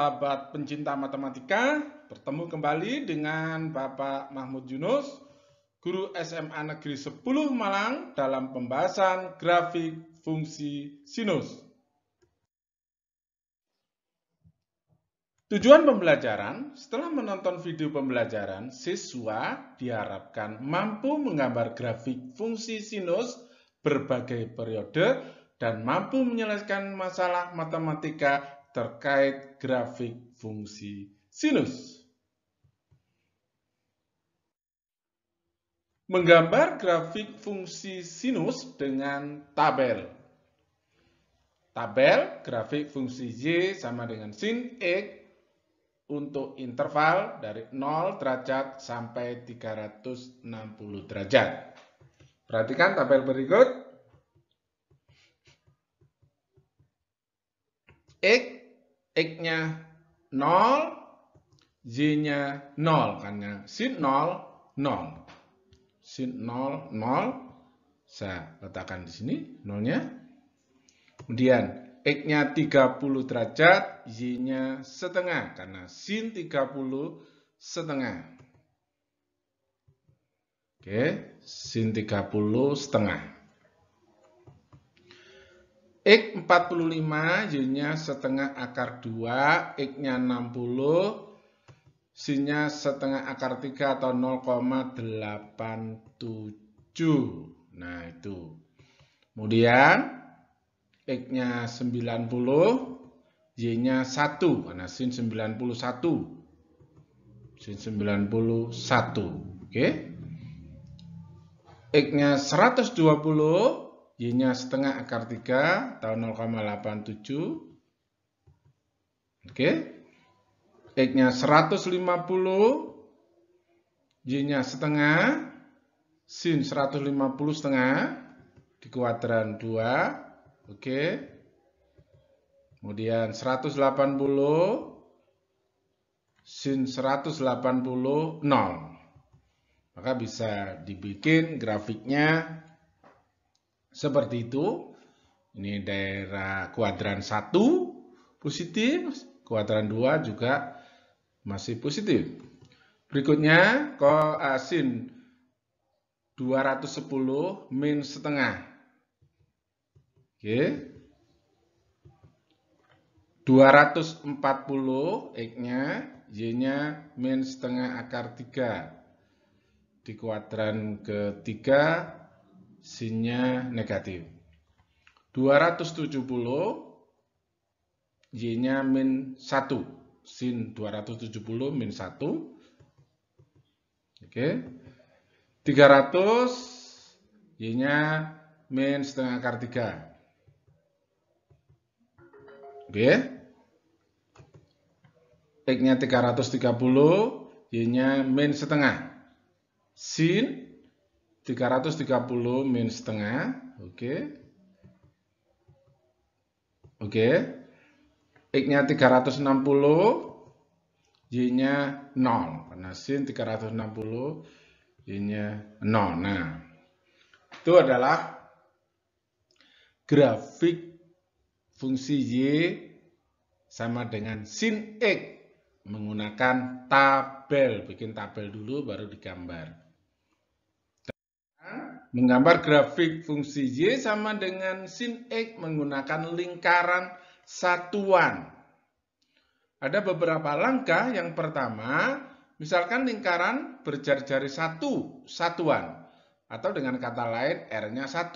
sahabat pencinta matematika, bertemu kembali dengan Bapak Mahmud Yunus, guru SMA Negeri 10 Malang dalam pembahasan grafik fungsi sinus. Tujuan pembelajaran, setelah menonton video pembelajaran, siswa diharapkan mampu menggambar grafik fungsi sinus berbagai periode dan mampu menyelesaikan masalah matematika terkait grafik fungsi sinus. Menggambar grafik fungsi sinus dengan tabel. Tabel grafik fungsi Y sama dengan sin X untuk interval dari 0 derajat sampai 360 derajat. Perhatikan tabel berikut. X-nya 0, Y-nya 0, karena sin 0, 0. Sin 0, 0. Saya letakkan di sini 0-nya. Kemudian X-nya 30 derajat, Y-nya setengah, karena sin 30 setengah. Oke, sin 30 setengah. X 45, Y-nya setengah akar 2, X-nya 60, sin-nya setengah akar 3 atau 0,87. Nah, itu. Kemudian X-nya 90, Y-nya 1, karena sin 91. Sin 91. Oke. X-nya 120, Y-nya setengah akar 3 atau 0,87. Oke. X-nya 150, Y-nya setengah, sin 150 setengah di kuadran 2. Oke. Kemudian 180, sin 180, 0. Maka bisa dibikin grafiknya seperti itu. Ini daerah kuadran 1 positif, kuadran 2 juga masih positif. Berikutnya sin 210 min setengah. Oke. 240 X-nya, Y-nya min setengah akar 3. Di kuadran ketiga, sin-nya negatif. 270, Y-nya min 1. Sin 270 min 1. Oke. 300, Y-nya min setengah akar 3. Oke. X-nya 330, Y-nya min setengah. Sin 330 min setengah. Oke. Oke. X-nya 360, Y-nya 0. Karena sin 360, Y-nya 0. Nah, itu adalah grafik fungsi Y sama dengan sin X menggunakan tabel. Bikin tabel dulu baru digambar. Menggambar grafik fungsi Y sama dengan sin X menggunakan lingkaran satuan. Ada beberapa langkah. Yang pertama, misalkan lingkaran berjari-jari 1 satuan. Atau dengan kata lain R-nya 1.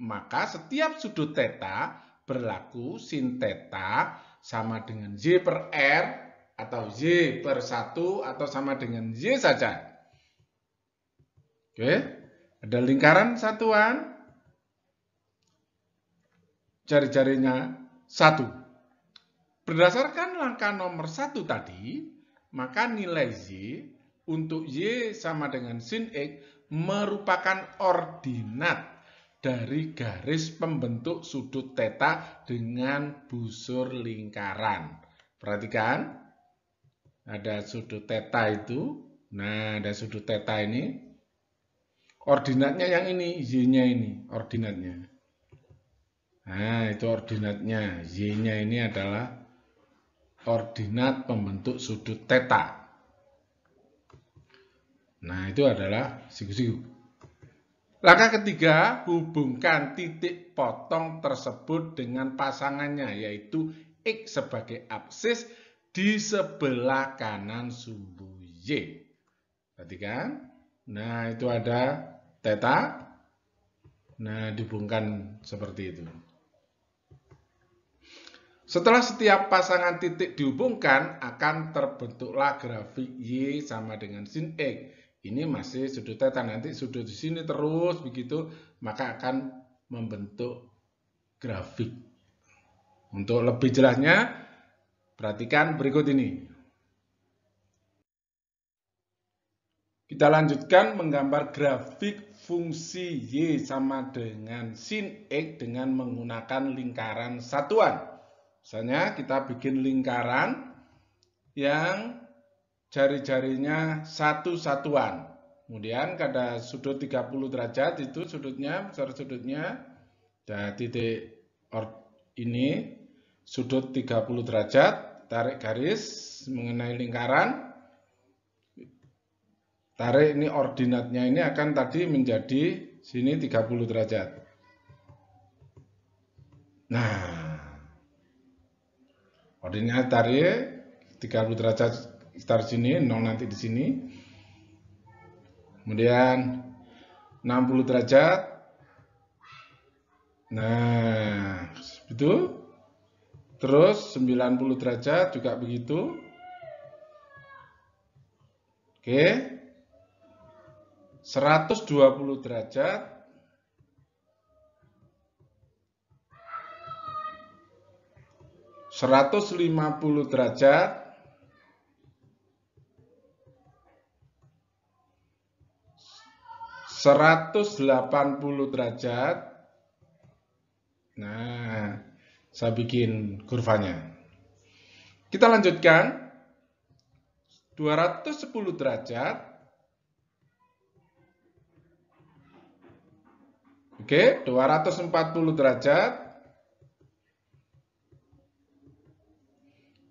Maka setiap sudut theta berlaku sin theta sama dengan Y per R atau Y per 1 atau sama dengan Y saja. Oke, ada lingkaran satuan, jari-jarinya 1. Berdasarkan langkah nomor 1 tadi, maka nilai Y untuk Y sama dengan sin X merupakan ordinat dari garis pembentuk sudut theta dengan busur lingkaran. Perhatikan, ada sudut theta itu. Nah, ada sudut theta ini. Ordinatnya yang ini, Y-nya ini, ordinatnya. Nah, itu ordinatnya. Y-nya ini adalah ordinat pembentuk sudut theta. Nah, itu adalah siku-siku. Langkah ketiga, hubungkan titik potong tersebut dengan pasangannya, yaitu X sebagai absis di sebelah kanan sumbu Y. Perhatikan. Nah, itu ada theta. Nah, dihubungkan seperti itu. Setelah setiap pasangan titik dihubungkan, akan terbentuklah grafik Y sama dengan sin X. Ini masih sudut theta, nanti sudut di sini terus begitu, maka akan membentuk grafik. Untuk lebih jelasnya, perhatikan berikut ini. Kita lanjutkan menggambar grafik fungsi Y sama dengan sin X dengan menggunakan lingkaran satuan. Misalnya kita bikin lingkaran yang jari-jarinya satu satuan. Kemudian ada sudut 30 derajat, itu sudutnya, besar sudutnya. Dan titik ini sudut 30 derajat, tarik garis mengenai lingkaran. Tarik ini ordinatnya ini akan tadi menjadi sini 30 derajat. Nah, ordinat tarik 30 derajat start sini, 0 nanti di sini. Kemudian 60 derajat. Nah, itu. Terus 90 derajat juga begitu. Oke. 120 derajat. 150 derajat. 180 derajat. Nah, saya bikin kurvanya. Kita lanjutkan. 210 derajat. Oke, 240 derajat.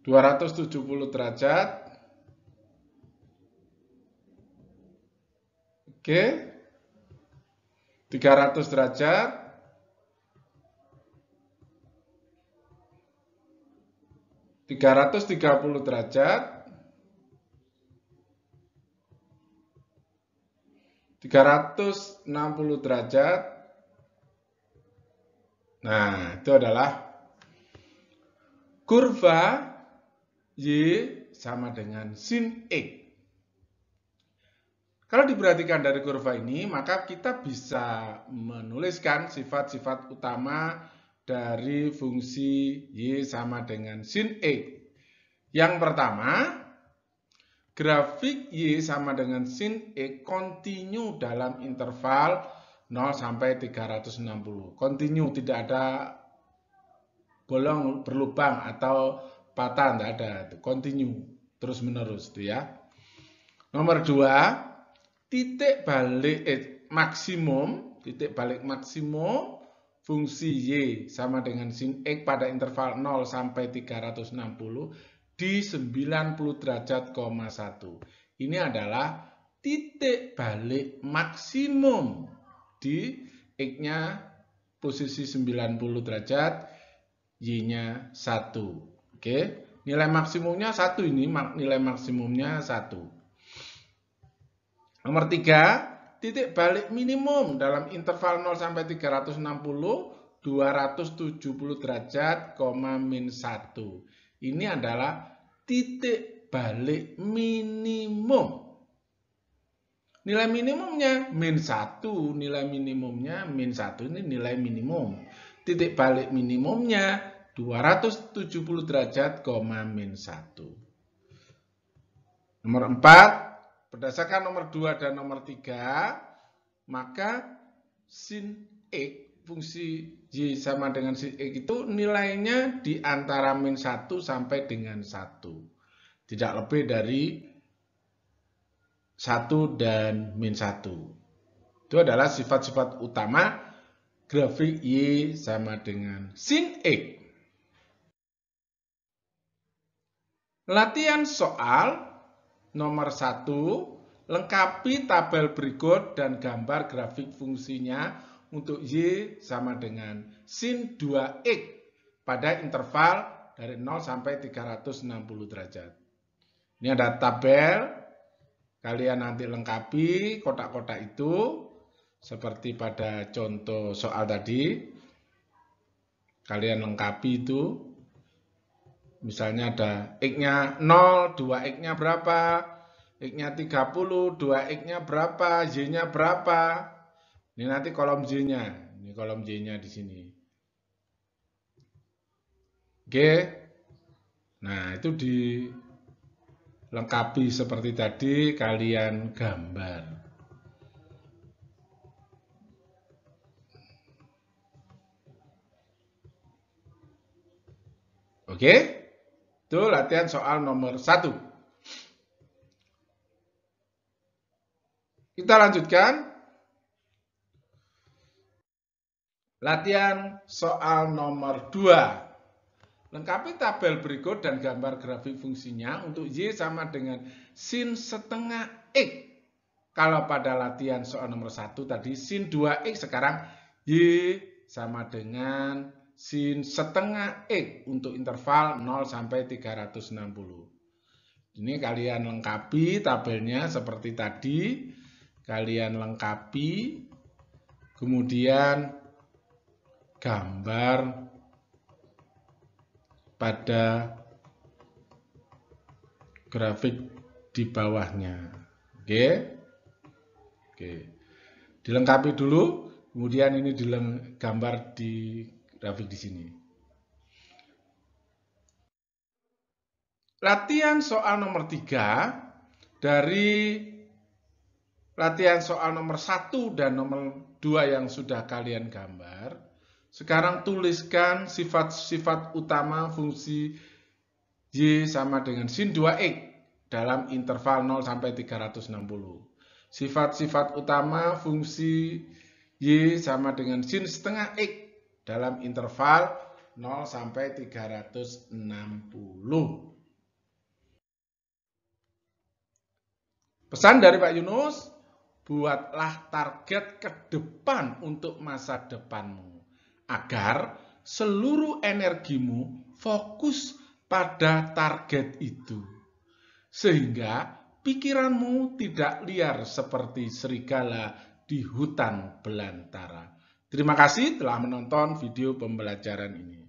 270 derajat. Oke. 300 derajat. 330 derajat. 360 derajat. Nah, itu adalah kurva Y sama dengan sin X. Kalau diperhatikan dari kurva ini, maka kita bisa menuliskan sifat-sifat utama dari fungsi Y sama dengan sin X. Yang pertama, grafik Y sama dengan sin X kontinu dalam interval 0 sampai 360. Kontinu, tidak ada bolong berlubang atau patah, tidak ada. Kontinu, terus menerus itu ya. Nomor 2, titik balik maksimum fungsi Y sama dengan sin X pada interval 0 sampai 360 di 90 derajat, 1. Ini adalah titik balik maksimum di X-nya posisi 90 derajat, Y-nya 1. Oke, nilai maksimumnya 1 ini, nilai maksimumnya 1. Nomor 3, titik balik minimum dalam interval 0 sampai 360, 270 derajat, min 1. Ini adalah titik balik minimum. Nilai minimumnya min 1, nilai minimumnya min 1, ini nilai minimum. Titik balik minimumnya 270 derajat, min 1. Nomor 4, berdasarkan nomor 2 dan nomor 3, maka sin X, fungsi Y sama dengan sin X itu nilainya di antara min 1 sampai dengan 1. Tidak lebih dari 1 dan min 1. Itu adalah sifat-sifat utama grafik Y sama dengan sin X. Latihan soal nomor 1, lengkapi tabel berikut dan gambar grafik fungsinya untuk Y sama dengan sin 2X pada interval dari 0 sampai 360 derajat. Ini ada tabel. Kalian nanti lengkapi kotak-kotak itu seperti pada contoh soal tadi. Kalian lengkapi itu. Misalnya ada X-nya 0, 2X-nya berapa? X-nya 30, 2X-nya berapa? Y-nya berapa? Ini nanti kolom Y-nya. Ini kolom Y-nya di sini. Oke. Nah, itu dilengkapi seperti tadi, kalian gambar. Oke? Itu latihan soal nomor 1. Kita lanjutkan. Latihan soal nomor 2. Lengkapi tabel berikut dan gambar grafik fungsinya untuk Y sama dengan sin setengah X. Kalau pada latihan soal nomor 1 tadi sin 2X, sekarang Y sama dengan sin setengah X untuk interval 0 sampai 360. Ini kalian lengkapi tabelnya seperti tadi. Kalian lengkapi, kemudian gambar pada grafik di bawahnya. Oke. Dilengkapi dulu, kemudian ini gambar di grafik di sini. Latihan soal nomor 3 dari latihan soal nomor 1 dan nomor 2 yang sudah kalian gambar. Sekarang tuliskan sifat-sifat utama fungsi Y sama dengan sin 2X dalam interval 0 sampai 360. Sifat-sifat utama fungsi Y sama dengan sin setengah X dalam interval 0 sampai 360. Pesan dari Pak Yunus, buatlah target ke depan untuk masa depanmu, agar seluruh energimu fokus pada target itu, sehingga pikiranmu tidak liar seperti serigala di hutan belantara. Terima kasih telah menonton video pembelajaran ini.